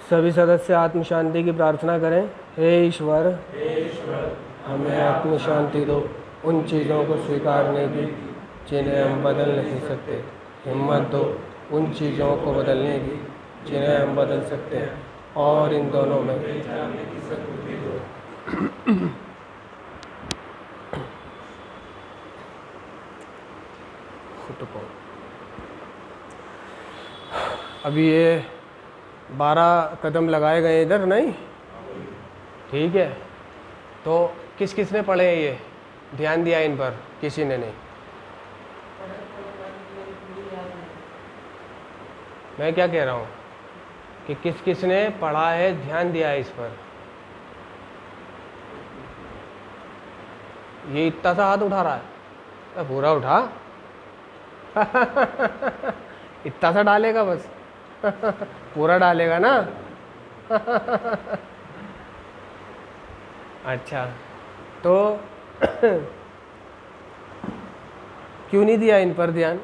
सभी सदस्य आत्म शांति की प्रार्थना करें। हे ईश्वर, हमें आत्म शांति दो, उन चीज़ों को स्वीकारने की जिन्हें हम बदल नहीं सकते। हिम्मत दो उन चीज़ों को बदलने की जिन्हें हम बदल सकते हैं, और इन दोनों में अभी ये 12 कदम लगाए गए इधर, नहीं ठीक है। तो किस किस ने पढ़े हैं ये? ध्यान दिया इन पर? किसी ने नहीं? मैं क्या कह रहा हूँ कि किस किस ने पढ़ा है, ध्यान दिया है इस पर? ये इतना सा हाथ उठा रहा है, पूरा उठा इतना सा डालेगा बस पूरा डालेगा ना अच्छा, तो क्यों नहीं दिया इन पर ध्यान?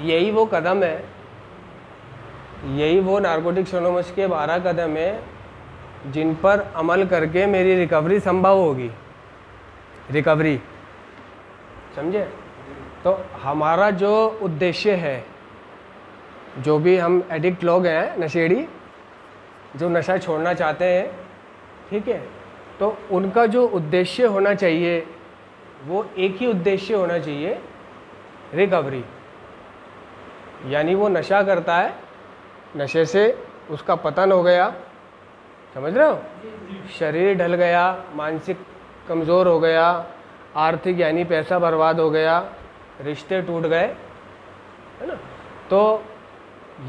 यही वो कदम है, यही वो नारकोटिक्स एनोनिमस के 12 कदम है जिन पर अमल करके मेरी रिकवरी संभव होगी। रिकवरी, समझे? तो हमारा जो उद्देश्य है, जो भी हम एडिक्ट लोग हैं, नशेड़ी जो नशा छोड़ना चाहते हैं, ठीक है, तो उनका जो उद्देश्य होना चाहिए वो एक ही उद्देश्य होना चाहिए, रिकवरी। यानी वो नशा करता है, नशे से उसका पतन हो गया, समझ रहे हो? शरीर ढल गया, मानसिक कमज़ोर हो गया, आर्थिक यानी पैसा बर्बाद हो गया, रिश्ते टूट गए, है ना? तो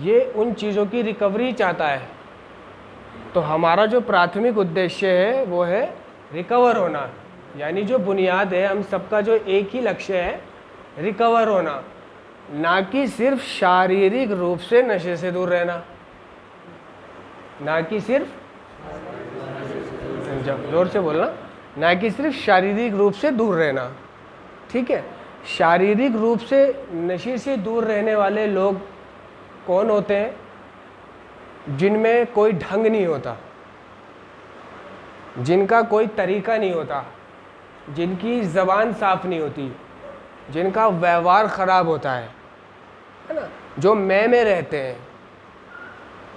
ये उन चीज़ों की रिकवरी चाहता है। तो हमारा जो प्राथमिक उद्देश्य है वो है रिकवर होना, यानी जो बुनियाद है हम सबका, जो एक ही लक्ष्य है, रिकवर होना, ना कि सिर्फ शारीरिक रूप से नशे से दूर रहना, ना कि सिर्फ, जोर से बोलना, ना कि सिर्फ शारीरिक रूप से दूर रहना, ठीक है? शारीरिक रूप से नशे से दूर रहने वाले लोग कौन होते हैं? जिनमें कोई ढंग नहीं होता, जिनका कोई तरीका नहीं होता, जिनकी ज़बान साफ नहीं होती, जिनका व्यवहार ख़राब होता है ना? जो मैं में रहते हैं,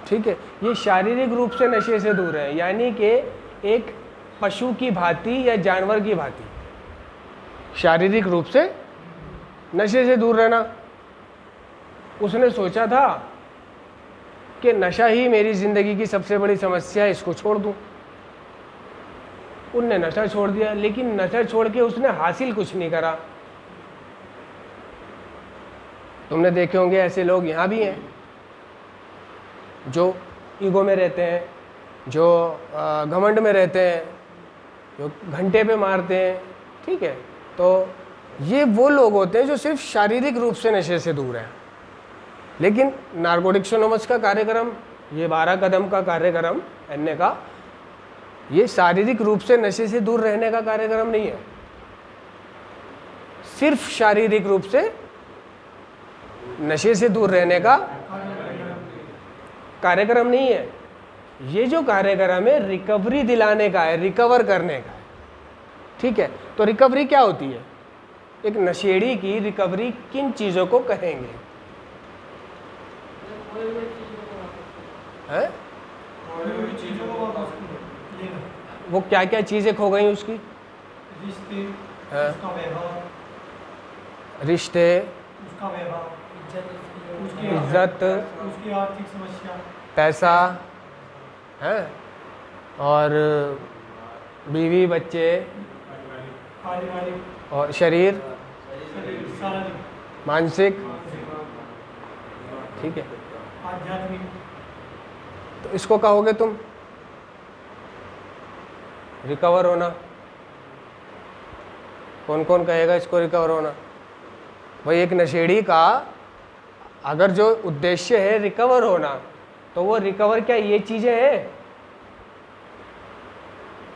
ठीक है? ये शारीरिक रूप से नशे से दूर है, यानी कि एक पशु की भांति या जानवर की भांति शारीरिक रूप से नशे से दूर रहना। उसने सोचा था कि नशा ही मेरी ज़िंदगी की सबसे बड़ी समस्या है, इसको छोड़ दूं। उनने नशा छोड़ दिया, लेकिन नशा छोड़ के उसने हासिल कुछ नहीं करा। तुमने देखे होंगे ऐसे लोग यहाँ भी हैं जो ईगो में रहते हैं, जो घमंड में रहते हैं, जो घंटे पे मारते हैं, ठीक है? तो ये वो लोग होते हैं जो सिर्फ शारीरिक रूप से नशे से दूर हैं। लेकिन नारकोटिक्स एनोनिमस का कार्यक्रम, ये 12 कदम का कार्यक्रम एनए का, ये शारीरिक रूप से नशे से दूर रहने का कार्यक्रम नहीं है, सिर्फ शारीरिक रूप से नशे से दूर रहने का कार्यक्रम नहीं है। ये जो कार्यक्रम है रिकवरी दिलाने का है, रिकवर करने का है, ठीक है? तो रिकवरी क्या होती है? एक नशेड़ी की रिकवरी किन चीज़ों को कहेंगे? है? वो क्या क्या चीज़ें खो गई उसकी? रिश्ते, इज्जत, उसकी आर्थिक समस्या, पैसा, है, और बीवी बच्चे, और शरीर, मानसिक, ठीक है? आध्यात्मिक। तो इसको कहोगे तुम रिकवर होना? कौन कौन कहेगा इसको रिकवर होना? भाई एक नशेड़ी का अगर जो उद्देश्य है रिकवर होना, तो वो रिकवर क्या ये चीजें हैं?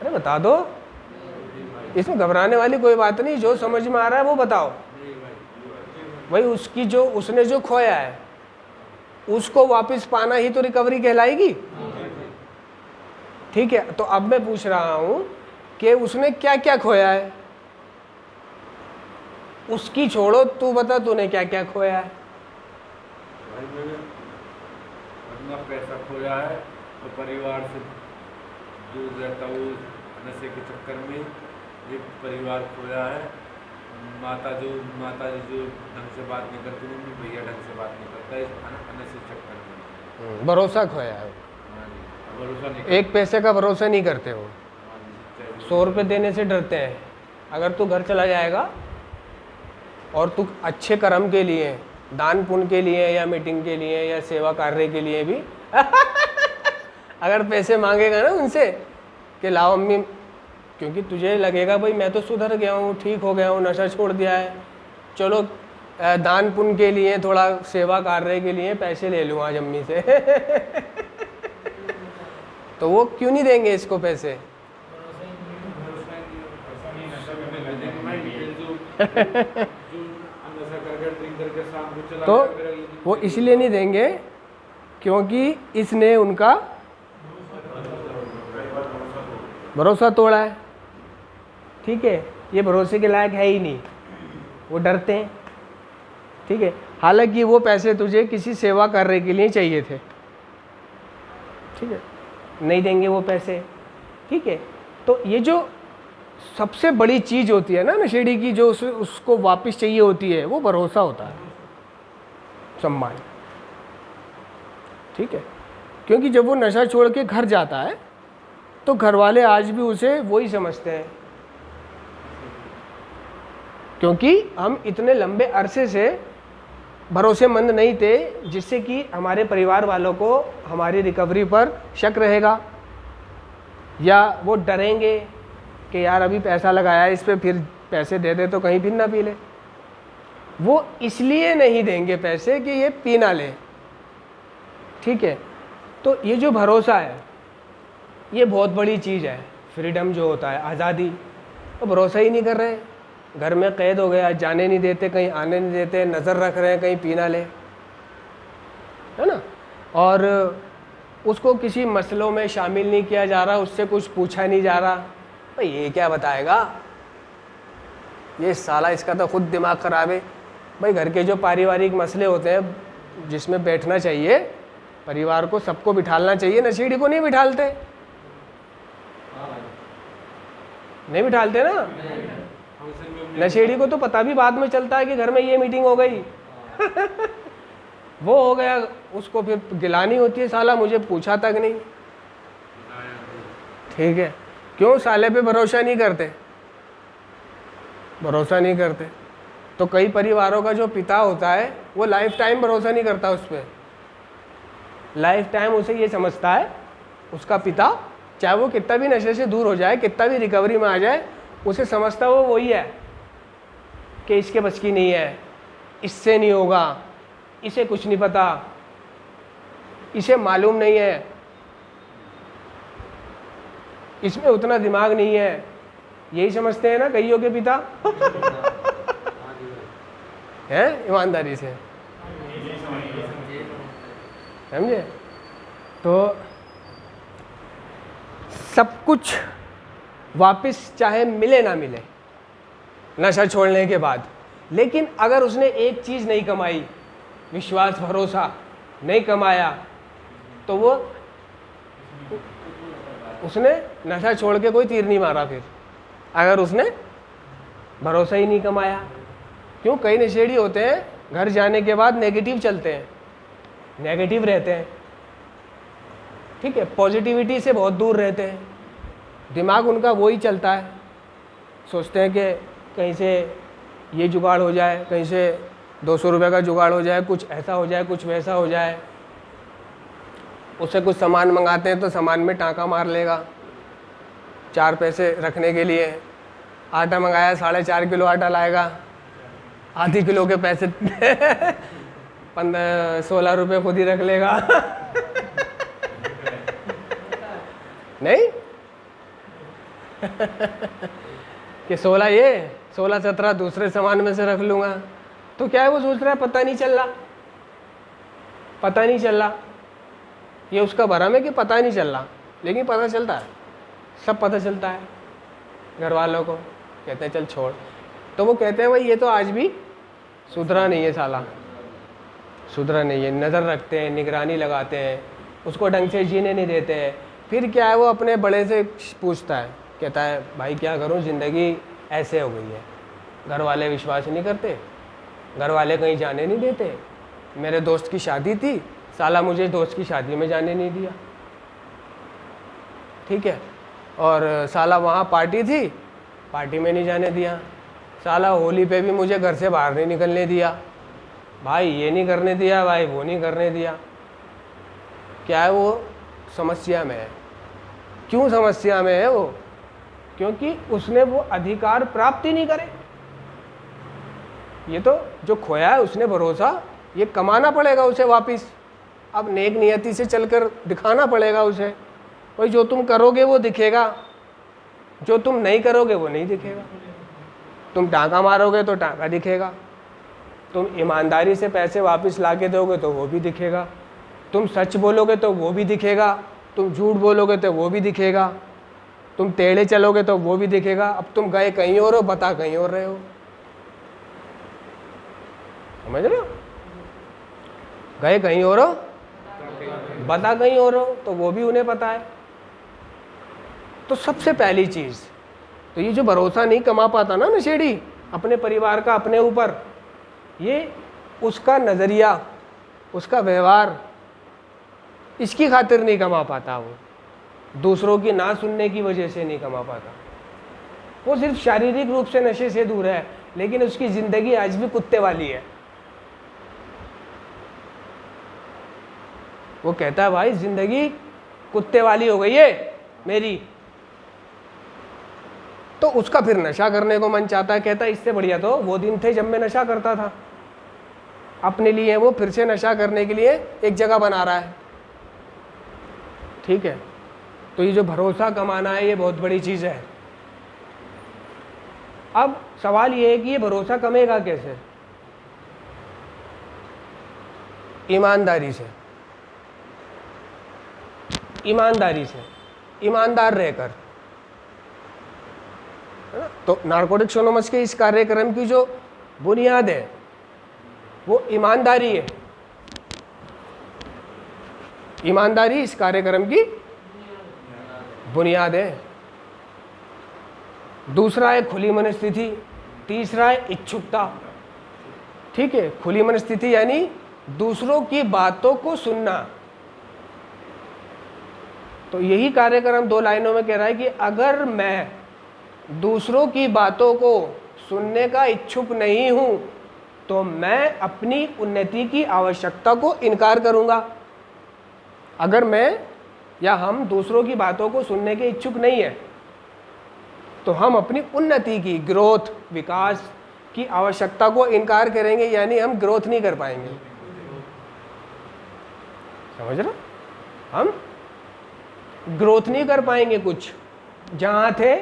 अरे बता दो, इसमें घबराने वाली कोई बात नहीं, जो समझ में आ रहा है वो बताओ। भाई उसकी जो उसने जो खोया है, उसको वापस पाना ही तो रिकवरी कहलाएगी। ठीक है, तो अब मैं पूछ रहा हूं कि उसने क्या क्या खोया है, उसकी छोड़ो, तू बता तूने क्या क्या खोया है। भाई मैंने अपना पैसा खोया है, तो परिवार से दूर रहता हूँ, नशे के चक्कर में एक परिवार खोया है। माता जी जो ढंग से बात नहीं करती, मम्मी भैया ढंग से बात नहीं करता, इस नशे के चक्कर में भरोसा खोया है, हाँ जी, भरोसा नहीं एक पैसे का भरोसा नहीं करते हो, हाँ जी, चाहिए। 100 रुपये देने से डरते हैं। अगर तू घर चला जाएगा और तू अच्छे कर्म के लिए, दान पुण्य के लिए या मीटिंग के लिए या सेवा कार्य के लिए भी अगर पैसे मांगेगा ना उनसे कि लाओ अम्मी, क्योंकि तुझे लगेगा भाई मैं तो सुधर गया हूँ, ठीक हो गया हूँ, नशा छोड़ दिया है, चलो दान पुण्य के लिए, थोड़ा सेवा कार्य के लिए पैसे ले लूँ आज अम्मी से तो वो क्यों नहीं देंगे इसको पैसे? तो वो इसलिए नहीं देंगे क्योंकि इसने उनका भरोसा तोड़ा है। ठीक है, ये भरोसे के लायक है ही नहीं, वो डरते हैं। ठीक है, हालांकि वो पैसे तुझे किसी सेवा करने के लिए चाहिए थे। ठीक है, नहीं देंगे वो पैसे। ठीक है, तो ये जो सबसे बड़ी चीज़ होती है ना नशेड़ी की, जो उसको वापस चाहिए होती है, वो भरोसा होता है, सम्मान। ठीक है, क्योंकि जब वो नशा छोड़ के घर जाता है तो घर वाले आज भी उसे वही समझते हैं, क्योंकि हम इतने लंबे अरसे से भरोसेमंद नहीं थे, जिससे कि हमारे परिवार वालों को हमारी रिकवरी पर शक रहेगा, या वो डरेंगे कि यार अभी पैसा लगाया है इस पे, फिर पैसे दे दे तो कहीं फिर ना पी ले। वो इसलिए नहीं देंगे पैसे कि ये पी ना ले। ठीक है, तो ये जो भरोसा है ये बहुत बड़ी चीज़ है। फ्रीडम जो होता है, आज़ादी, तो भरोसा ही नहीं कर रहे, घर में कैद हो गया, जाने नहीं देते, कहीं आने नहीं देते, नज़र रख रहे हैं कहीं पी ना ले, है ना। और उसको किसी मसलों में शामिल नहीं किया जा रहा, उससे कुछ पूछा नहीं जा रहा, भाई ये क्या बताएगा, ये साला इसका तो खुद दिमाग खराब है। भाई घर के जो पारिवारिक मसले होते हैं जिसमें बैठना चाहिए, परिवार को सबको बिठालना चाहिए, नशेड़ी को नहीं बिठालते, नहीं बिठालते ना। नशेड़ी को तो पता भी बाद में चलता है कि घर में ये मीटिंग हो गई वो हो गया, उसको फिर गिलानी होती है, साला मुझे पूछा तक नहीं। ठीक है, क्यों? साले पे भरोसा नहीं करते, भरोसा नहीं करते। तो कई परिवारों का जो पिता होता है वो लाइफ टाइम भरोसा नहीं करता उस पर, लाइफ टाइम उसे ये समझता है उसका पिता, चाहे वो कितना भी नशे से दूर हो जाए, कितना भी रिकवरी में आ जाए, उसे समझता वो वही है कि इसके बस की नहीं है, इससे नहीं होगा, इसे कुछ नहीं पता, इसे मालूम नहीं है, इसमें उतना दिमाग नहीं है। यही समझते हैं ना कईयों के पिता हैं, ईमानदारी से समझे। तो सब कुछ वापस चाहे मिले ना मिले नशा छोड़ने के बाद, लेकिन अगर उसने एक चीज़ नहीं कमाई, विश्वास भरोसा नहीं कमाया, तो वो उसने नशा छोड़ के कोई तीर नहीं मारा फिर, अगर उसने भरोसा ही नहीं कमाया। क्यों? कई नशेड़ी होते हैं घर जाने के बाद नेगेटिव चलते हैं, नेगेटिव रहते हैं। ठीक है, पॉजिटिविटी से बहुत दूर रहते हैं, दिमाग उनका वही चलता है, सोचते हैं कि कहीं से ये जुगाड़ हो जाए, कहीं से 200 रुपये का जुगाड़ हो जाए, कुछ ऐसा हो जाए, कुछ वैसा हो जाए। उससे कुछ सामान मंगाते हैं तो सामान में टाँका मार लेगा 4 पैसे रखने के लिए। आटा मंगाया 4.5 किलो आटा लाएगा, आधी किलो के पैसे 16 रुपये खुद ही रख लेगा नहीं कि 16 ये 16-17 दूसरे सामान में से रख लूँगा। तो क्या है, वो सोच रहा है पता नहीं चल रहा, पता नहीं चल रहा, ये उसका भरम है कि पता नहीं चल रहा, लेकिन पता चलता है, सब पता चलता है घर वालों को। कहते हैं चल छोड़, तो वो कहते हैं भाई ये तो आज भी सुधरा नहीं है साला, सुधरा नहीं है। नज़र रखते हैं, निगरानी लगाते हैं, उसको ढंग से जीने नहीं देते हैं। फिर क्या है, वो अपने बड़े से पूछता है, कहता है भाई क्या करूं, ज़िंदगी ऐसे हो गई है, घर वाले विश्वास नहीं करते, घर वाले कहीं जाने नहीं देते। मेरे दोस्त की शादी थी, साला मुझे दोस्त की शादी में जाने नहीं दिया, ठीक है, और साला वहाँ पार्टी थी, पार्टी में नहीं जाने दिया, साला होली पे भी मुझे घर से बाहर नहीं निकलने दिया, भाई ये नहीं करने दिया, भाई वो नहीं करने दिया। क्या है, वो समस्या में है। क्यों समस्या में है वो? क्योंकि उसने वो अधिकार प्राप्त ही नहीं करे। ये तो जो खोया है उसने भरोसा, ये कमाना पड़ेगा उसे वापस। अब नेक नियति से चलकर दिखाना पड़ेगा उसे, भाई जो तुम करोगे वो दिखेगा, जो तुम नहीं करोगे वो नहीं दिखेगा। तुम टाँका मारोगे तो टाँका दिखेगा, तुम ईमानदारी से पैसे वापस ला के दोगे तो वो भी दिखेगा, तुम सच बोलोगे तो वो भी दिखेगा, तुम झूठ बोलोगे तो वो भी दिखेगा, तुम टेढ़े चलोगे तो वो भी दिखेगा। अब तुम गए कहीं और हो, बता कहीं और रहे हो, समझ रहे हो? गए कहीं और हो, बता कहीं और हो, तो वो भी उन्हें पता है। तो सबसे पहली चीज़ तो ये जो भरोसा नहीं कमा पाता ना नशेड़ी अपने परिवार का अपने ऊपर, ये उसका नज़रिया, उसका व्यवहार, इसकी खातिर नहीं कमा पाता। वो दूसरों की ना सुनने की वजह से नहीं कमा पाता। वो सिर्फ शारीरिक रूप से नशे से दूर है, लेकिन उसकी ज़िंदगी आज भी कुत्ते वाली है। वो कहता है भाई ज़िंदगी कुत्ते वाली हो गई है मेरी, तो उसका फिर नशा करने को मन चाहता है। कहता है इससे बढ़िया तो वो दिन थे जब मैं नशा करता था। अपने लिए वो फिर से नशा करने के लिए एक जगह बना रहा है, ठीक है। तो ये जो भरोसा कमाना है ये बहुत बड़ी चीज़ है। अब सवाल ये है कि ये भरोसा कमेगा कैसे? ईमानदारी से, ईमानदारी से, ईमानदार रहकर, है ना। तो नारकोटिक्स एनोनिमस के इस कार्यक्रम की जो बुनियाद है वो ईमानदारी है। ईमानदारी इस कार्यक्रम की बुनियाद है। दूसरा है खुली मनस्थिति, तीसरा है इच्छुकता, ठीक है। खुली मनस्थिति यानी दूसरों की बातों को सुनना। तो यही कार्यक्रम 2 लाइनों में कह रहा है कि अगर मैं दूसरों की बातों को सुनने का इच्छुक नहीं हूं तो मैं अपनी उन्नति की आवश्यकता को इनकार करूंगा। अगर मैं या हम दूसरों की बातों को सुनने के इच्छुक नहीं है तो हम अपनी उन्नति की, ग्रोथ, विकास की आवश्यकता को इनकार करेंगे, यानी हम ग्रोथ नहीं कर पाएंगे। समझ रहे? हम ग्रोथ नहीं कर पाएंगे, कुछ जहाँ थे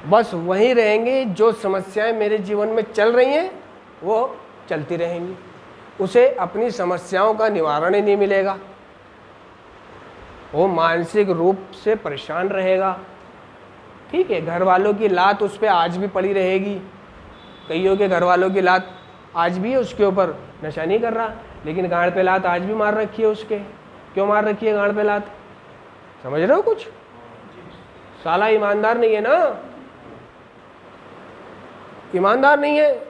बस वहीं रहेंगे। जो समस्याएं मेरे जीवन में चल रही हैं वो चलती रहेंगी, उसे अपनी समस्याओं का निवारण ही नहीं मिलेगा, वो मानसिक रूप से परेशान रहेगा, ठीक है। घर वालों की लात उस पर आज भी पड़ी रहेगी। कईयों के घर वालों की लात आज भी है उसके ऊपर, नशा नहीं कर रहा लेकिन गाड़ पे लात आज भी मार रखी है उसके। क्यों मार रखी है गाड़ पे लात? समझ रहे हो कुछ? साला ईमानदार नहीं है ना, ईमानदार नहीं है,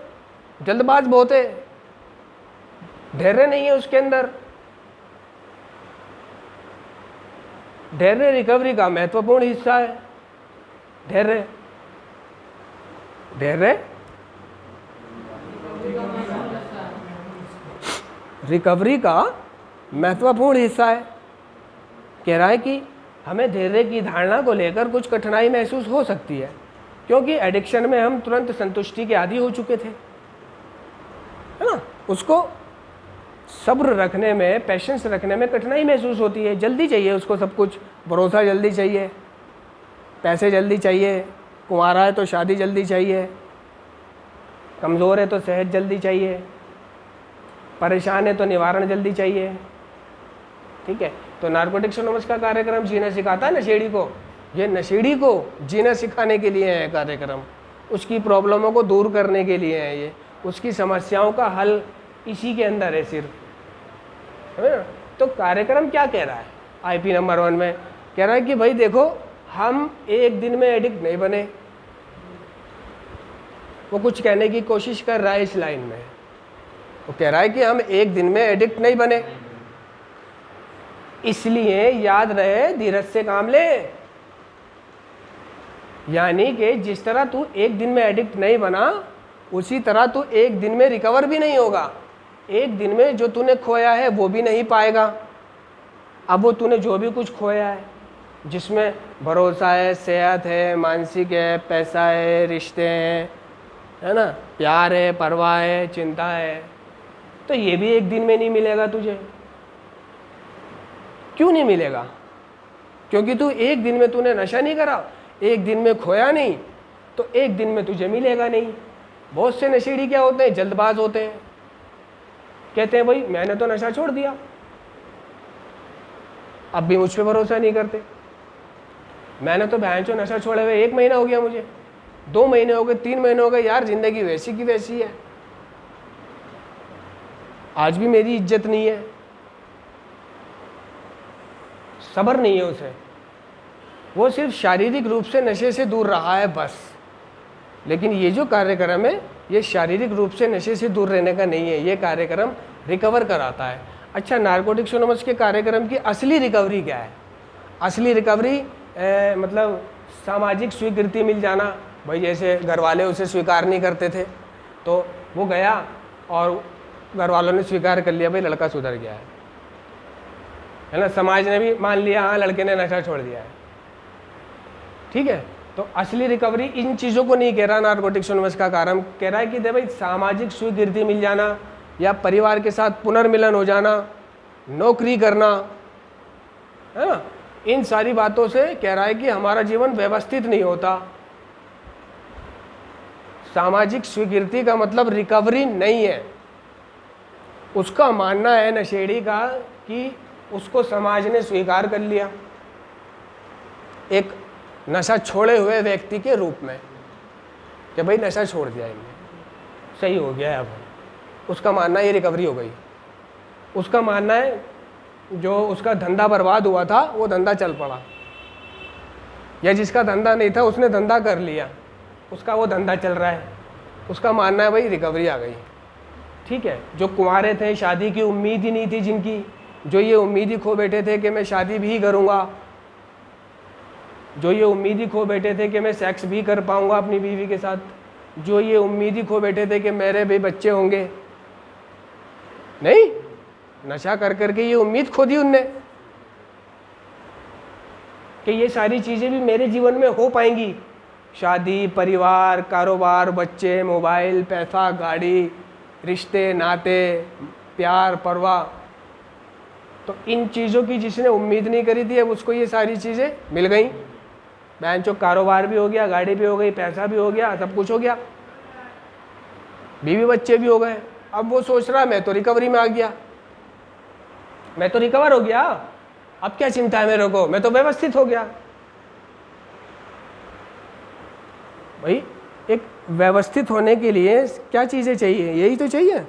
जल्दबाज बहुत है, धैर्य नहीं है उसके अंदर। धैर्य रिकवरी का महत्वपूर्ण हिस्सा है। धैर्य, धैर्य रिकवरी का महत्वपूर्ण हिस्सा है। कह रहा है कि हमें धैर्य की धारणा को लेकर कुछ कठिनाई महसूस हो सकती है, क्योंकि एडिक्शन में हम तुरंत संतुष्टि के आदी हो चुके थे, है ना। उसको सब्र रखने में, पेशेंस रखने में कठिनाई महसूस होती है। जल्दी चाहिए उसको सब कुछ, भरोसा जल्दी चाहिए, पैसे जल्दी चाहिए, कुंवारा है तो शादी जल्दी चाहिए, कमज़ोर है तो सेहत जल्दी चाहिए, परेशान है तो निवारण जल्दी चाहिए। ठीक है, तो नारकोटिक्स एनोनिमस का कार्यक्रम जीना सिखाता है नशेड़ी को। ये नशेड़ी को जीना सिखाने के लिए है कार्यक्रम, उसकी प्रॉब्लमों को दूर करने के लिए है, ये उसकी समस्याओं का हल इसी के अंदर है सिर्फ, है ना। तो कार्यक्रम क्या कह रहा है IP नंबर 1 में? कह रहा है कि भाई देखो, हम एक दिन में एडिक्ट नहीं बने। वो कुछ कहने की कोशिश कर रहा है इस लाइन में। वो कह रहा है कि हम एक दिन में एडिक्ट नहीं बने, इसलिए याद रहे धीरज से काम ले। यानी कि जिस तरह तू एक दिन में एडिक्ट नहीं बना, उसी तरह तू एक दिन में रिकवर भी नहीं होगा। एक दिन में जो तूने खोया है वो भी नहीं पाएगा। अब वो तूने जो भी कुछ खोया है, जिसमें भरोसा है, सेहत है, मानसिक है, पैसा है, रिश्ते हैं, है ना, प्यार है, परवाह है, चिंता है, तो ये भी एक दिन में नहीं मिलेगा तुझे। क्यों नहीं मिलेगा? क्योंकि तू एक दिन में तूने नशा नहीं करा, एक दिन में खोया नहीं, तो एक दिन में तुझे मिलेगा नहीं। बहुत से नशेड़ी क्या होते हैं, जल्दबाज होते हैं। कहते हैं भाई मैंने तो नशा छोड़ दिया, अब भी मुझ पे भरोसा नहीं करते। मैंने तो भैंचो नशा छोड़े हुए 1 महीना हो गया, मुझे 2 महीने हो गए, 3 महीने हो गए, यार जिंदगी वैसी की वैसी है, आज भी मेरी इज्जत नहीं है। सब्र नहीं है उसे, वो सिर्फ शारीरिक रूप से नशे से दूर रहा है बस। लेकिन ये जो कार्यक्रम है, ये शारीरिक रूप से नशे से दूर रहने का नहीं है, ये कार्यक्रम रिकवर कराता है। अच्छा, नारकोटिक्स एनोनिमस के कार्यक्रम की असली रिकवरी क्या है? असली रिकवरी मतलब सामाजिक स्वीकृति मिल जाना। भाई जैसे घर वाले उसे स्वीकार नहीं करते थे, तो वो गया और घर वालों ने स्वीकार कर लिया, भाई लड़का सुधर गया है ना। समाज ने भी मान लिया, हाँ लड़के ने नशा छोड़ दिया है। ठीक है, तो असली रिकवरी इन चीज़ों को नहीं कह रहा नारकोटिक्स एनोनिमस का कार्यक्रम। कह रहा है कि दे भाई सामाजिक स्वीकृति मिल जाना, या परिवार के साथ पुनर्मिलन हो जाना, नौकरी करना, है ना, इन सारी बातों से कह रहा है कि हमारा जीवन व्यवस्थित नहीं होता। सामाजिक स्वीकृति का मतलब रिकवरी नहीं है। उसका मानना है नशेड़ी का कि उसको समाज ने स्वीकार कर लिया एक नशा छोड़े हुए व्यक्ति के रूप में, कि भाई नशा छोड़ दिया इनने, सही हो गया है। अब उसका मानना है ये रिकवरी हो गई। उसका मानना है जो उसका धंधा बर्बाद हुआ था वो धंधा चल पड़ा, या जिसका धंधा नहीं था उसने धंधा कर लिया, उसका वो धंधा चल रहा है। उसका मानना है भाई रिकवरी आ गई। ठीक है, जो कुंवारे थे, शादी की उम्मीद ही नहीं थी जिनकी, जो ये उम्मीद ही खो बैठे थे कि मैं शादी भी करूँगा, जो ये उम्मीद ही खो बैठे थे कि मैं सेक्स भी कर पाऊँगा अपनी बीवी के साथ, जो ये उम्मीद ही खो बैठे थे कि मेरे भी बच्चे होंगे, नहीं, नशा कर करके ये उम्मीद खो दी उनने कि ये सारी चीज़ें भी मेरे जीवन में हो पाएंगी। शादी, परिवार, कारोबार, बच्चे, मोबाइल, पैसा, गाड़ी, रिश्ते, नाते, प्यार, परवाह, तो इन चीज़ों की जिसने उम्मीद नहीं करी थी, अब उसको ये सारी चीज़ें मिल गई। बेंचो कारोबार भी हो गया, गाड़ी भी हो गई, पैसा भी हो गया, सब कुछ हो गया, बीवी बच्चे भी हो गए। अब वो सोच रहा मैं तो रिकवरी में आ गया, मैं तो रिकवर हो गया, अब क्या चिंता है मेरे को, मैं तो व्यवस्थित हो गया। भाई एक व्यवस्थित होने के लिए क्या चीज़ें चाहिए? यही तो चाहिए।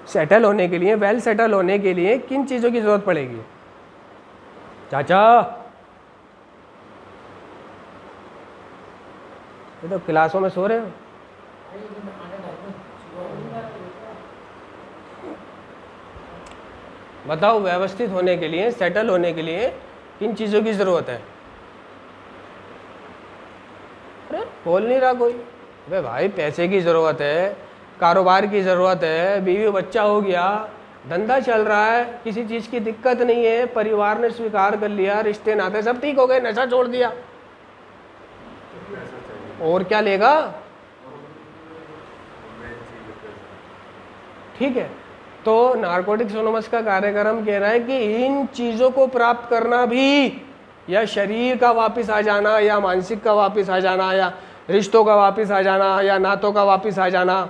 सेटल होने के लिए, वेल सेटल होने के लिए किन चीज़ों की ज़रूरत पड़ेगी? चाचा, ये तो क्लासों में सो रहे हो। बताओ, व्यवस्थित होने के लिए, सेटल होने के लिए किन चीज़ों की ज़रूरत है? अरे बोल नहीं रहा कोई। अबे भाई पैसे की ज़रूरत है, कारोबार की ज़रूरत है, बीवी बच्चा हो गया, धंधा चल रहा है, किसी चीज़ की दिक्कत नहीं है, परिवार ने स्वीकार कर लिया, रिश्ते नाते सब ठीक हो गए, नशा छोड़ दिया, और क्या लेगा? ठीक है, तो नारकोटिक्स एनोनिमस का कार्यक्रम कह रहा है कि इन चीज़ों को प्राप्त करना भी, या शरीर का वापस आ जाना, या मानसिक का वापस आ जाना, या रिश्तों का वापस आ जाना, या नातों का वापस आ जाना,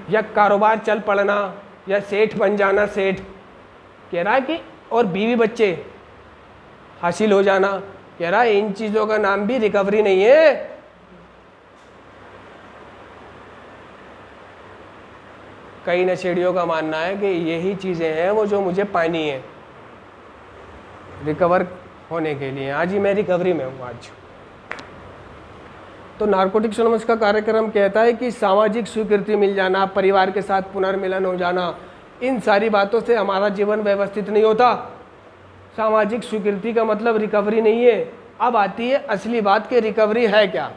या कारोबार चल पड़ना या सेठ बन जाना, सेठ कह रहा है कि और बीवी बच्चे हासिल हो जाना, कह रहा है इन चीज़ों का नाम भी रिकवरी नहीं है। कई नशेड़ियों का मानना है कि यही चीज़ें हैं वो जो मुझे पानी है रिकवर होने के लिए। आज ही मैं रिकवरी में हूँ आज। तो नारकोटिक्स एनोनिमस का कार्यक्रम कहता है कि सामाजिक स्वीकृति मिल जाना, परिवार के साथ पुनर्मिलन हो जाना, इन सारी बातों से हमारा जीवन व्यवस्थित नहीं होता। सामाजिक स्वीकृति का मतलब रिकवरी नहीं है। अब आती है असली बात कि रिकवरी है क्या।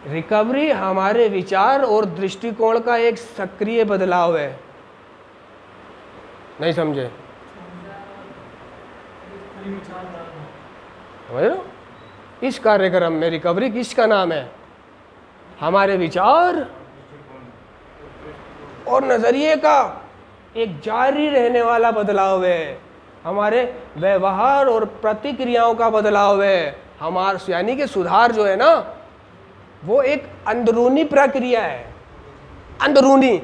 रिकवरी हमारे विचार और दृष्टिकोण का एक सक्रिय बदलाव है। नहीं समझे? समझ रहे हो? इस कार्यक्रम में रिकवरी किसका नाम है? हमारे विचार और नजरिए का एक जारी रहने वाला बदलाव है। हमारे व्यवहार और प्रतिक्रियाओं का बदलाव है। हमारा यानी कि सुधार जो है ना वो एक अंदरूनी प्रक्रिया है। अंदरूनी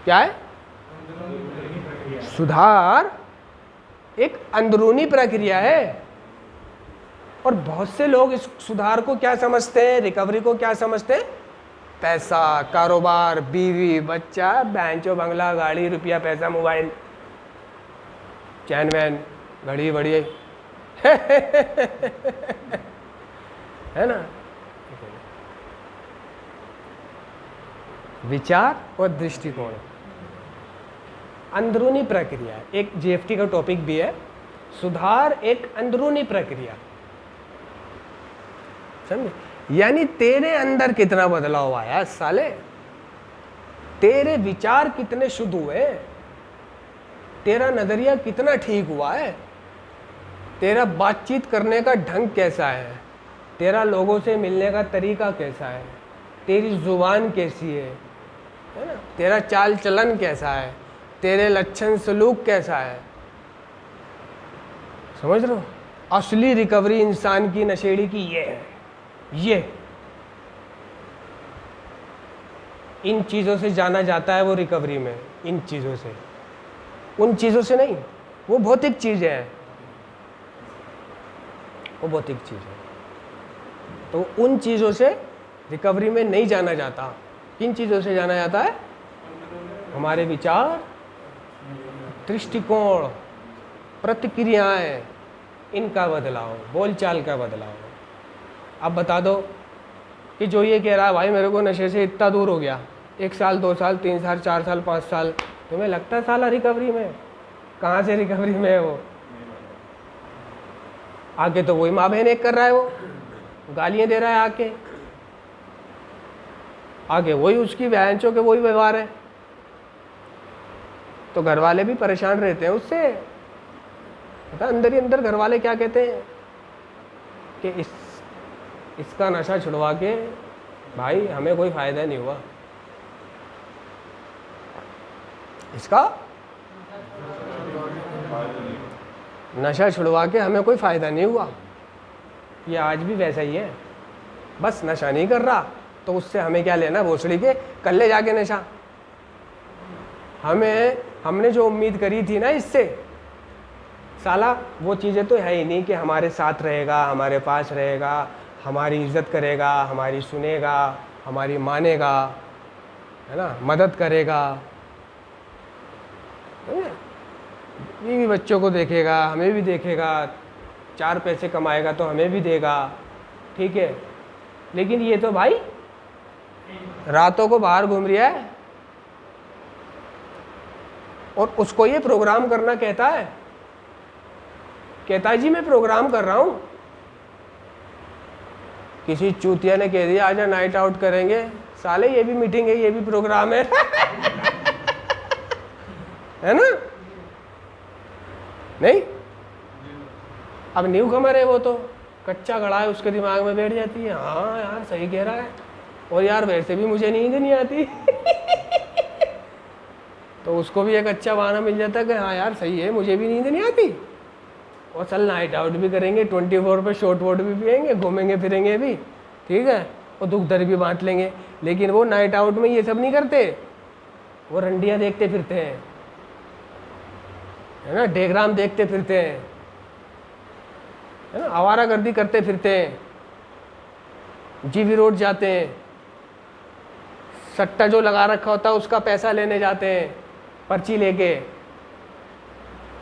क्या है? सुधार एक अंदरूनी प्रक्रिया है। और बहुत से लोग इस सुधार को क्या समझते हैं, रिकवरी को क्या समझते हैं? पैसा, कारोबार, बीवी, बच्चा, बैंचो, बंगला, गाड़ी, रुपया, पैसा, मोबाइल, चैन वैन, घड़ी बड़ी है ना। विचार और दृष्टिकोण अंदरूनी प्रक्रिया। एक जीएफटी का टॉपिक भी है, सुधार एक अंदरूनी प्रक्रिया। समझे? यानी तेरे अंदर कितना बदलाव आया साले, तेरे विचार कितने शुद्ध हुए, तेरा नजरिया कितना ठीक हुआ है, तेरा बातचीत करने का ढंग कैसा है, तेरा लोगों से मिलने का तरीका कैसा है, तेरी जुबान कैसी है ना, तेरा चाल चलन कैसा है, तेरे लक्षण सलूक कैसा है। समझ रहे हो? असली रिकवरी इंसान की, नशेड़ी की ये है। ये इन चीज़ों से जाना जाता है वो रिकवरी में। इन चीज़ों से, उन चीज़ों से नहीं। वो भौतिक चीज़ है, वो भौतिक चीज़ है। तो उन चीज़ों से रिकवरी में नहीं जाना जाता। किन चीज़ों से जाना जाता है? हमारे विचार, दृष्टिकोण, प्रतिक्रियाएं, इनका बदलाव, बोलचाल का बदलाव। अब बता दो कि जो ये कह रहा है भाई मेरे को नशे से इतना दूर हो गया, 1 साल, 2 साल, 3 साल, 4 साल, 5 साल, तुम्हें लगता है साला रिकवरी में? कहाँ से रिकवरी में है वो? आके तो वही माँ बहन एक कर रहा है, वो गालियाँ दे रहा है आके वही उसकी बहनचों के वही व्यवहार है। तो घर वाले भी परेशान रहते हैं उससे। पता अंदर ही अंदर घर वाले क्या कहते हैं कि इसका नशा छुड़वा के भाई हमें कोई फायदा नहीं हुआ, इसका नशा छुड़वा के हमें कोई फायदा नहीं हुआ। ये आज भी वैसा ही है, बस नशा नहीं कर रहा तो उससे हमें क्या लेना भोसड़ी के, कर ले जाके नशा। हमने जो उम्मीद करी थी ना इससे, साला वो चीज़ें तो है ही नहीं कि हमारे साथ रहेगा, हमारे पास रहेगा, हमारी इज्जत करेगा, हमारी सुनेगा, हमारी मानेगा, है ना, मदद करेगा, बीवी बच्चों को देखेगा, हमें भी देखेगा, 4 पैसे कमाएगा तो हमें भी देगा, ठीक है। लेकिन ये तो भाई रातों को बाहर घूम रहा है और उसको ये प्रोग्राम करना कहता है जी मैं प्रोग्राम कर रहा हूं। किसी चूतिया ने कह दिया आजा नाइट आउट करेंगे, साले ये भी मीटिंग है, ये भी प्रोग्राम है है ना? नहीं, अब न्यू कमर है वो, तो कच्चा गड़ा है, उसके दिमाग में बैठ जाती है हाँ यार सही कह रहा है, और यार वैसे भी मुझे नींद नहीं आती तो उसको भी एक अच्छा बहाना मिल जाता है कि हाँ यार सही है, मुझे भी नींद नहीं आती, और चल नाइट आउट भी करेंगे, 24 पे शॉर्ट वोट भी पिएंगे, घूमेंगे फिरेंगे भी, ठीक है, और दुख दर्द भी बांट लेंगे। लेकिन वो नाइट आउट में ये सब नहीं करते, वो रंडियाँ देखते फिरते हैं, है ना, डेग्राम देखते फिरते हैं, है ना, आवारागर्दी करते फिरते हैं, जीवी रोड जाते हैं, सट्टा जो लगा रखा होता है उसका पैसा लेने जाते हैं पर्ची लेके।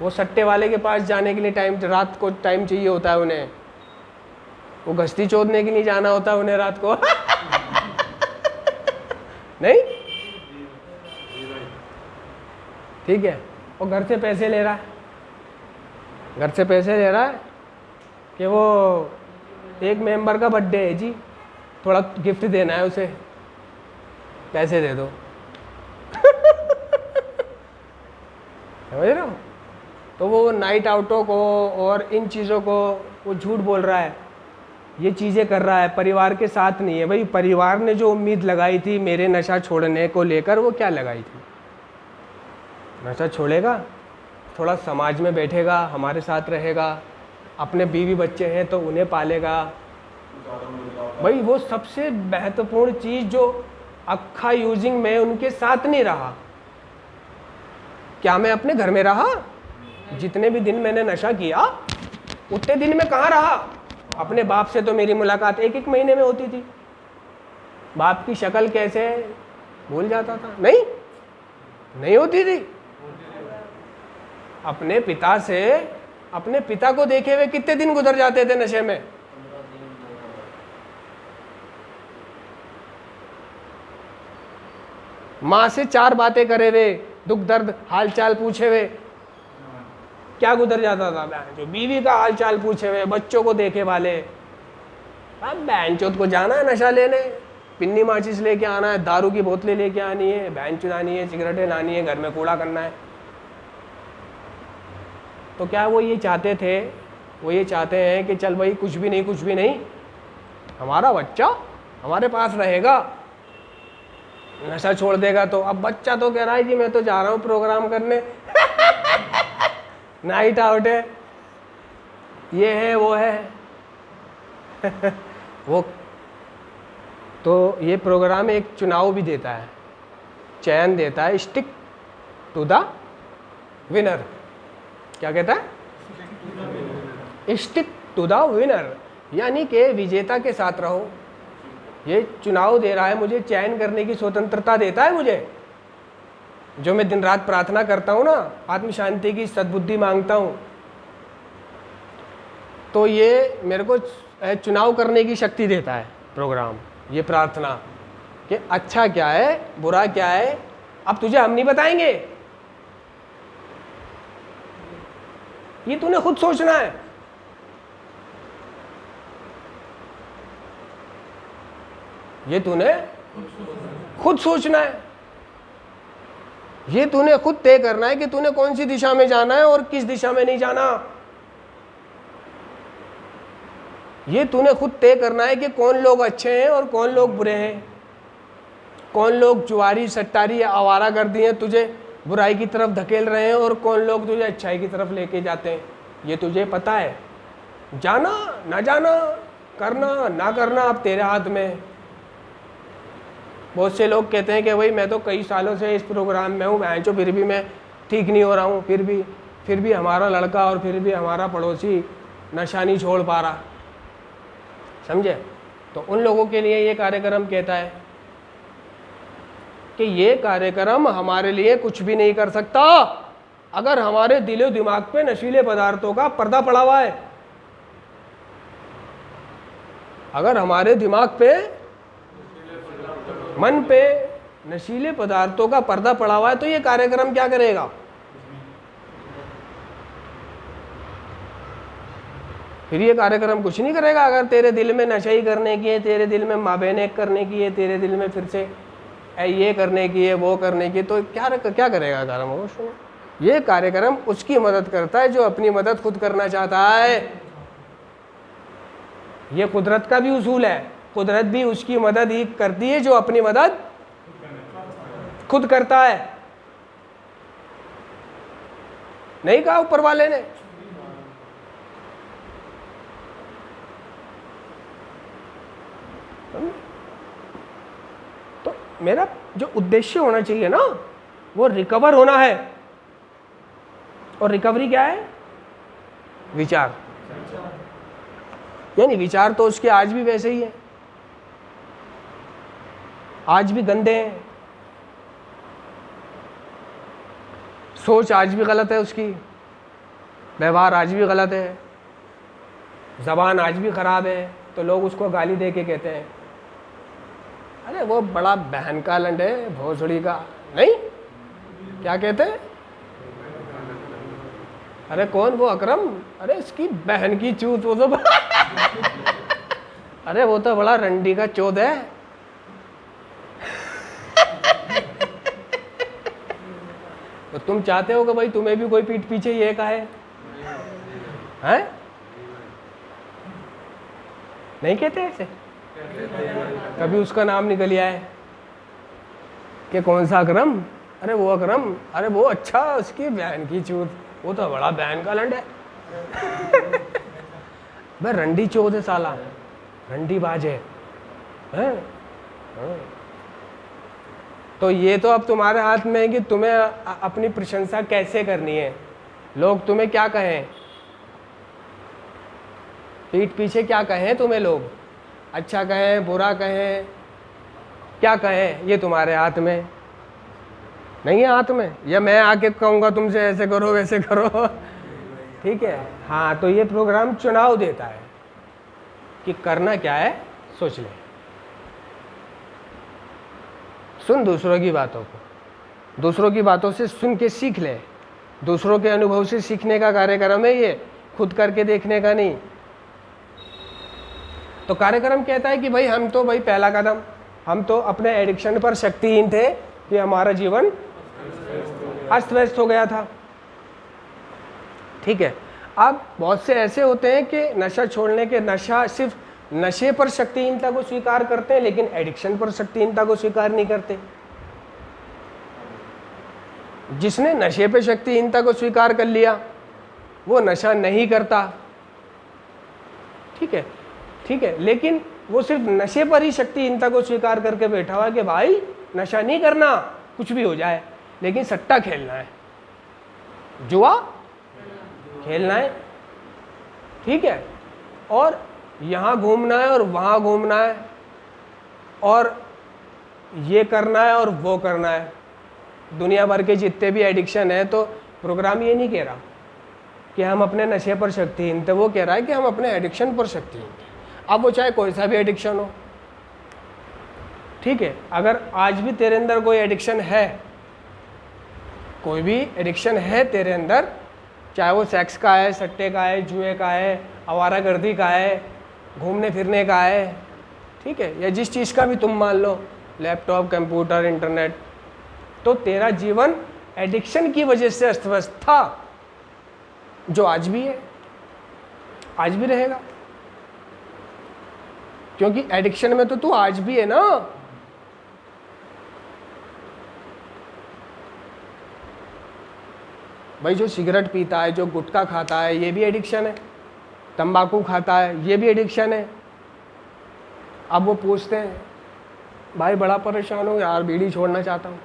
वो सट्टे वाले के पास जाने के लिए टाइम, रात को टाइम चाहिए होता है उन्हें, वो गश्ती चोदने के लिए जाना होता है उन्हें रात को नहीं, ठीक है। वो घर से पैसे ले रहा है, घर से पैसे ले रहा है कि वो एक मेंबर का बर्थडे है जी, थोड़ा गिफ्ट देना है उसे, पैसे दे दो समझ रहे हो? तो वो नाइट आउटों को और इन चीज़ों को वो झूठ बोल रहा है, ये चीज़ें कर रहा है, परिवार के साथ नहीं है। भाई परिवार ने जो उम्मीद लगाई थी मेरे नशा छोड़ने को लेकर, वो क्या लगाई थी? नशा छोड़ेगा, थोड़ा समाज में बैठेगा, हमारे साथ रहेगा, अपने बीवी बच्चे हैं तो उन्हें पालेगा। भाई वो सबसे महत्वपूर्ण चीज़ जो अक्खा यूजिंग में उनके साथ नहीं रहा। क्या मैं अपने घर में रहा? जितने भी दिन मैंने नशा किया उतने दिन में कहाँ रहा? अपने बाप से तो मेरी मुलाकात एक एक महीने में होती थी, बाप की शक्ल कैसे भूल जाता था, नहीं होती थी। अपने पिता से, अपने पिता को देखे हुए कितने दिन गुजर जाते थे नशे में? माँ से 4 बातें करे हुए, दुख दर्द हाल चाल पूछे हुए, क्या गुजर जाता था? जो बीवी का हाल चाल पूछे हुए, बच्चों को देखे वाले। अब बहनचोद को जाना है नशा लेने, पिन्नी माचिस लेके आना है, दारू की बोतलें लेके आनी है, बहन चुरानी है, सिगरेटें लानी है, घर में कूड़ा करना है। तो क्या वो ये चाहते थे? वो ये चाहते हैं कि चल भाई कुछ भी नहीं, हमारा बच्चा हमारे पास रहेगा, नशा छोड़ देगा। तो अब बच्चा तो कह रहा है जी मैं तो जा रहा हूँ प्रोग्राम करने नाइट आउट है, ये है वो है वो तो ये प्रोग्राम एक चुनाव भी देता है, चयन देता है, स्टिक टू द विनर। क्या कहता है? स्टिक टू द विनर, यानी कि विजेता के साथ रहो। ये चुनाव दे रहा है मुझे, चयन करने की स्वतंत्रता देता है मुझे। जो मैं दिन रात प्रार्थना करता हूँ ना, आत्म शांति की, सद्बुद्धि मांगता हूँ, तो ये मेरे को चुनाव करने की शक्ति देता है प्रोग्राम, ये प्रार्थना, कि अच्छा क्या है बुरा क्या है अब तुझे हम नहीं बताएंगे, ये तूने खुद सोचना है। ये तूने खुद सोचना है, ये तूने खुद तय करना है कि तूने कौन सी दिशा में जाना है और किस दिशा में नहीं जाना। ये तूने खुद तय करना है कि कौन लोग अच्छे हैं और कौन लोग बुरे हैं, कौन लोग जुआरी सट्टारी या आवारागर्दी हैं तुझे बुराई की तरफ धकेल रहे हैं और कौन लोग तुझे अच्छाई की तरफ लेके जाते हैं। ये तुझे पता है, जाना ना जाना, करना ना करना अब तेरे हाथ में। बहुत से लोग कहते हैं कि भाई मैं तो कई सालों से इस प्रोग्राम में हूँ, मैं जो फिर भी मैं ठीक नहीं हो रहा हूँ, फिर भी हमारा लड़का और फिर भी हमारा पड़ोसी नशा नहीं छोड़ पा रहा। समझे? तो उन लोगों के लिए ये कार्यक्रम कहता है कि ये कार्यक्रम हमारे लिए कुछ भी नहीं कर सकता अगर हमारे दिलो दिमाग पे नशीले पदार्थों का पर्दा पड़ा हुआ है। अगर हमारे दिमाग पे, मन पे नशीले पदार्थों का पर्दा पड़ा हुआ है तो ये कार्यक्रम क्या करेगा? फिर ये कार्यक्रम कुछ नहीं करेगा। अगर तेरे दिल में नशा करने की है, तेरे दिल में माँ बहने करने की है, तेरे दिल में फिर से ये करने की है, वो करने की, तो क्या करेगा कार्यक्रम? ये कार्यक्रम उसकी मदद करता है जो अपनी मदद खुद करना चाहता है। ये कुदरत का भी उसूल है, कुदरत भी उसकी मदद ही करती है जो अपनी मदद खुद करता है। नहीं कहा ऊपर वाले ने? मेरा जो उद्देश्य होना चाहिए ना वो रिकवर होना है। और रिकवरी क्या है? विचार। यानी विचार तो उसके आज भी वैसे ही है, आज भी गंदे हैं, सोच आज भी गलत है उसकी, व्यवहार आज भी गलत है, जबान आज भी खराब है, तो लोग उसको गाली दे के कहते हैं अरे वो बड़ा बहन का लंड है, भोसड़ी का। नहीं, क्या कहते हैं? अरे कौन वो अकरम? अरे इसकी बहन की चूत, वो तो अरे वो तो बड़ा रंडी का चोद है। तो तुम चाहते हो कि भाई तुम्हें भी कोई पीठ पीछे ये कहे? हैं? नहीं कहते ऐसे? कभी उसका नाम निकल आया है कि कौन सा अकरम? अरे वो अकरम, अरे वो अच्छा, उसकी बहन की चूत, वो तो बड़ा बहन का लंड है। भाई रंडी चोद है साला, रंडी बाज है, हैं? हाँ। तो ये तो अब तुम्हारे हाथ में है कि तुम्हें अपनी प्रशंसा कैसे करनी है, लोग तुम्हें क्या कहें, पीठ पीछे क्या कहें तुम्हें लोग, अच्छा कहें बुरा कहें, क्या कहें, ये तुम्हारे हाथ में नहीं है। हाथ में या मैं आके कहूँगा तुमसे ऐसे करो वैसे करो, ठीक है? हाँ, तो ये प्रोग्राम चुनाव देता है कि करना क्या है, सोच ले, सुन दूसरों की बातों को, दूसरों की बातों से सुन के सीख ले, दूसरों के अनुभव से सीखने का कार्यक्रम है ये, खुद करके देखने का नहीं। तो कार्यक्रम कहता है कि भाई हम तो भाई पहला कदम, हम तो अपने एडिक्शन पर शक्तिहीन थे कि हमारा जीवन अस्त व्यस्त हो गया था, ठीक है? अब बहुत से ऐसे होते हैं कि नशा छोड़ने के, नशा सिर्फ नशे पर शक्तिहीनता को स्वीकार करते हैं लेकिन एडिक्शन पर शक्तिहीनता को स्वीकार नहीं करते। जिसने नशे पर शक्तिहीनता को स्वीकार कर लिया वो नशा नहीं करता, ठीक है? ठीक है, लेकिन वो सिर्फ नशे पर ही शक्तिहीनता को स्वीकार करके बैठा हुआ कि भाई नशा नहीं करना, कुछ भी हो जाए, लेकिन सट्टा खेलना है, जुआ खेलना है, ठीक है? और यहाँ घूमना है और वहाँ घूमना है, और ये करना है और वो करना है। दुनिया भर के जितने भी एडिक्शन है, तो प्रोग्राम ये नहीं कह रहा कि हम अपने नशे पर शक्तिहीन थे, वो कह रहा है कि हम अपने एडिक्शन पर शक्तिहीन थे। अब वो चाहे कोई सा भी एडिक्शन हो, ठीक है? अगर आज भी तेरे अंदर कोई एडिक्शन है, कोई भी एडिक्शन है तेरे अंदर, चाहे वो सेक्स का है, सट्टे का है, जुए का है, आवारागर्दी का है, घूमने फिरने का है, ठीक है? या जिस चीज़ का भी तुम मान लो, लैपटॉप, कंप्यूटर, इंटरनेट, तो तेरा जीवन एडिक्शन की वजह से अस्त व्यस्त था, जो आज भी है, आज भी रहेगा, क्योंकि एडिक्शन में तो तू आज भी है ना। भाई जो सिगरेट पीता है, जो गुटखा खाता है, ये भी एडिक्शन है, तंबाकू खाता है, ये भी एडिक्शन है। अब वो पूछते हैं भाई बड़ा परेशान हूँ यार, बीड़ी छोड़ना चाहता हूँ,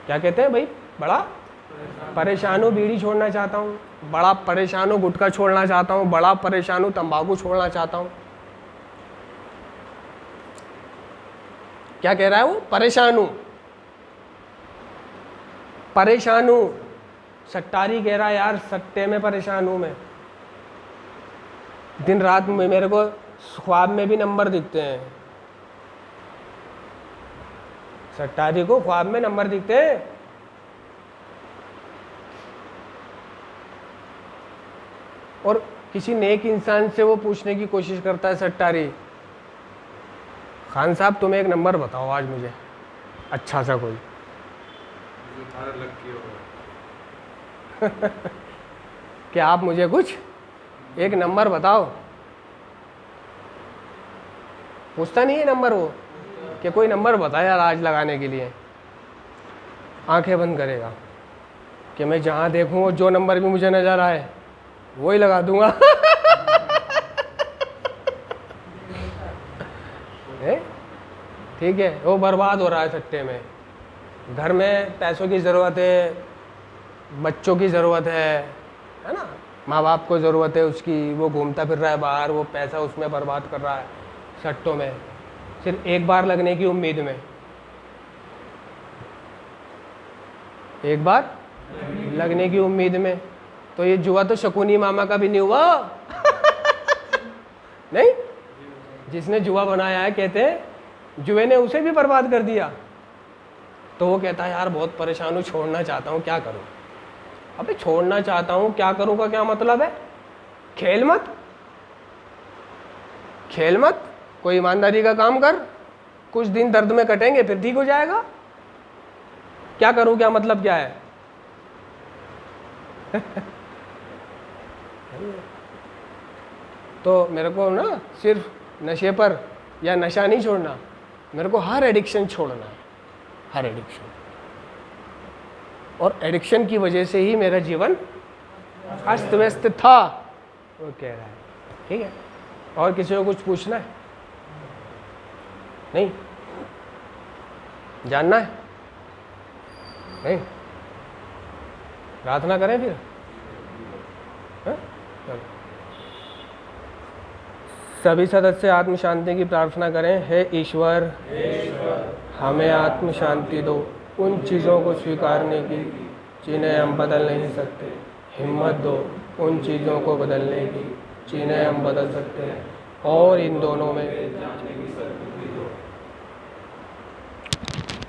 क्या कहते हैं भाई? बड़ा परेशान हूँ, बीड़ी छोड़ना चाहता हूँ, बड़ा परेशान हूँ, गुटखा छोड़ना चाहता हूँ, बड़ा परेशान हूँ, तंबाकू छोड़ना चाहता हूँ। क्या कह रहा है वो? परेशान हूँ, परेशान हूँ। सट्टारी कह रहा है यार सट्टे में परेशान हूँ मैं, दिन रात में मेरे को ख्वाब में भी नंबर दिखते हैं, सट्टारी को ख्वाब में नंबर दिखते हैं। और किसी नेक इंसान से वो पूछने की कोशिश करता है सट्टारी, खान साहब तुम्हें एक नंबर बताओ आज मुझे अच्छा सा कोई। क्या आप मुझे कुछ एक नंबर बताओ? पूछता नहीं है नंबर वो कि कोई नंबर बता यार आज लगाने के लिए। आंखें बंद करेगा कि मैं जहाँ देखूँ जो नंबर भी मुझे नज़र आए वही लगा दूंगा। ठीक है, वो बर्बाद हो रहा है सट्टे में। घर में पैसों की ज़रूरत है, बच्चों की ज़रूरत है ना, माँ बाप को ज़रूरत है उसकी, वो घूमता फिर रहा है बाहर, वो पैसा उसमें बर्बाद कर रहा है सट्टों में, सिर्फ एक बार लगने की उम्मीद में। एक बार लगने की उम्मीद में। तो ये जुआ तो शकुनी मामा का भी नहीं हुआ नहीं, जिसने जुआ बनाया है कहते हैं जुए ने उसे भी बर्बाद कर दिया। तो वो कहता है यार बहुत परेशान हूँ, छोड़ना चाहता हूँ, क्या करूँ। अबे छोड़ना चाहता हूँ क्या करूँ का क्या मतलब है? खेल मत, खेल मत, कोई ईमानदारी का काम कर, कुछ दिन दर्द में कटेंगे फिर ठीक हो जाएगा। क्या करूँ क्या मतलब क्या है? तो मेरे को ना सिर्फ नशे पर या नशा नहीं छोड़ना, मेरे को हर एडिक्शन छोड़ना है, हर एडिक्शन। और एडिक्शन की वजह से ही मेरा जीवन अस्त व्यस्त था, वो कह रहा है। ठीक है, और किसी को कुछ पूछना है? नहीं जानना है? नहीं, प्रार्थना करें फिर? हाँ? चलो। सभी सदस्य आत्म शांति की प्रार्थना करें। हे ईश्वर, हमें आत्म शांति दो, उन चीज़ों को स्वीकारने की जिन्हें हम बदल नहीं सकते। हिम्मत दो उन चीज़ों को बदलने की जिन्हें हम बदल सकते हैं, और इन दोनों में